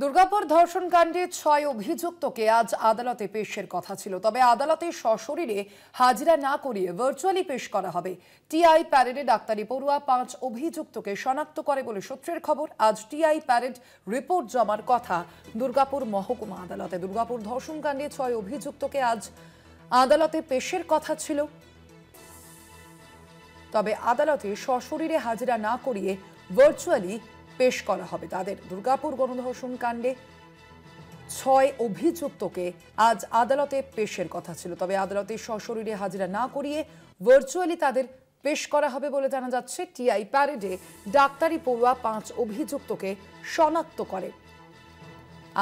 দুর্গাপুর ধর্ষণ কাণ্ডে ৬ অভিযুক্তকে আজ আদালতে পেশের কথা ছিল, তবে আদালতে সশরীরে হাজিরা না করিয়ে ভার্চুয়ালি পেশ করা হবে। টিআই প্যারেডে ডাক্তারি পড়ুয়া ৫ অভিযুক্তকে শনাক্ত করে বলে সূত্রের খবর। আজ টিআই প্যারেড রিপোর্ট জমার কথা দুর্গাপুর মহকুমা আদালতে। দুর্গাপুর ধর্ষণ কাণ্ডে ৬ অভিযুক্তকে আজ আদালতে পেশের কথা ছিল, তবে আদালতে সশরীরে হাজিরা না করিয়ে ভার্চুয়ালি পেশ করা হবে তাদের। দুর্গাপুর গণধর্ষণ কাণ্ডে ৬ অভিযুক্তকে আজ আদালতে পেশের কথা ছিল, তবে আদালতে সশরীরে হাজিরা না করিয়ে ভার্চুয়ালি তাদের পেশ করা হবে বলে জানা যাচ্ছে। টিআই প্যারেডে ডাক্তারি পড়ুয়া ৫ অভিযুক্তকে শনাক্ত করে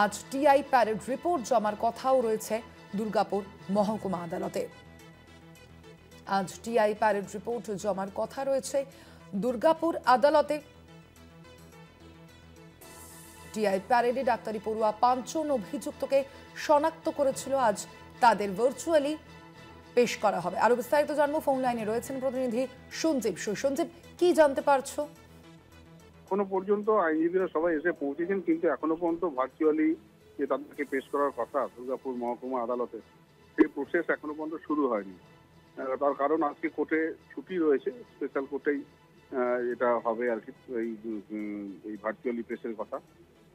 আজ টিআই প্যারেড রিপোর্ট জমার কথাও রয়েছে দুর্গাপুর মহকুমা আদালতে। আজ টিআই প্যারেড রিপোর্ট জমার কথা রয়েছে দুর্গাপুর আদালতে। টিআই প্যারেডে ডাক্তারি পড়ুয়া ৫ জন অভিযুক্তকে শনাক্ত করেছিল, আজ তাদের ভার্চুয়ালি পেশ করা হবে। আরো বিস্তারিত জানবো, ফোন লাইনে রয়েছেন প্রতিনিধি সঞ্জীব। সঞ্জীব, কি জানতে পারছো? এখনো পর্যন্ত আইনজীবীরা সবাই এসে পৌঁছেছেন, কিন্তু এখনো পর্যন্ত ভার্চুয়ালি যে তাদেরকে পেশ করার কথা দুর্গাপুর মহকুমা আদালতে, সেই প্রসেস এখনো পর্যন্ত শুরু হয়নি। তার কারণ আজকে কোর্টে ছুটি রয়েছে, স্পেশাল কোর্টেই এটা হবে আর কি, এই ভার্চুয়ালি পেশের কথা।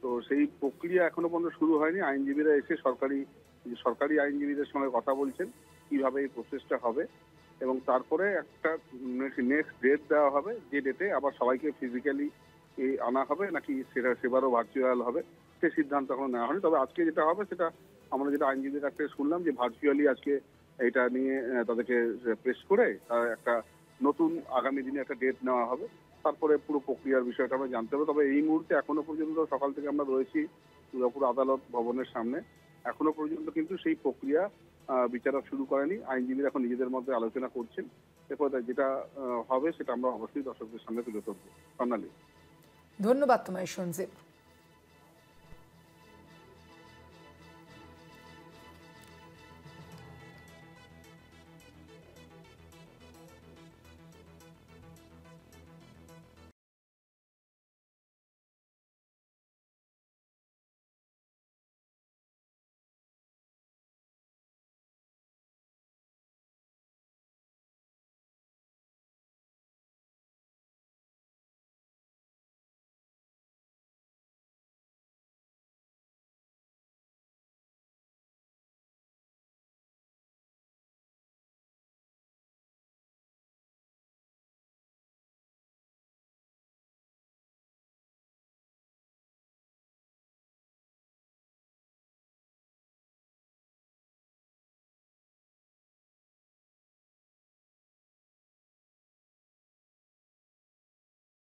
তো সেই প্রক্রিয়া এখনো পর্যন্ত শুরু হয়নি। আইনজীবীরা এসে সরকারি আইনজীবীদের সঙ্গে কথা বলছেন কিভাবে এই প্রসেসটা হবে, এবং তারপরে একটা নেক্সট ডেট দেওয়া হবে, যে ডেটে আবার সবাইকে ফিজিক্যালি আনা হবে নাকি সেবারও ভার্চুয়াল হবে, সে সিদ্ধান্ত এখনো নেওয়া হয়নি। তবে আজকে যেটা হবে সেটা আমরা যেটা আইনজীবীদের কাছ থেকে শুনলাম, যে ভার্চুয়ালি আজকে এটা নিয়ে তাদেরকে পেশ করে একটা নতুন আগামী দিনে একটা ডেট নেওয়া হবে। তারপরে পুরো প্রক্রিয়ার বিষয়টা আমরা জানতে হবে। তবে এই মুহূর্তে এখনো পর্যন্ত সকাল থেকে আমরা রয়েছি দুর্গাপুর আদালত ভবনের সামনে, এখনো পর্যন্ত কিন্তু সেই প্রক্রিয়া বিচারক শুরু করেনি। আইনজীবীরা এখন নিজেদের মধ্যে আলোচনা করছেন। এরপর যেটা হবে সেটা আমরা অবশ্যই দর্শকদের সামনে তুলে ধরবো। স্বর্ণালী, ধন্যবাদ তোমায় সঞ্জীব।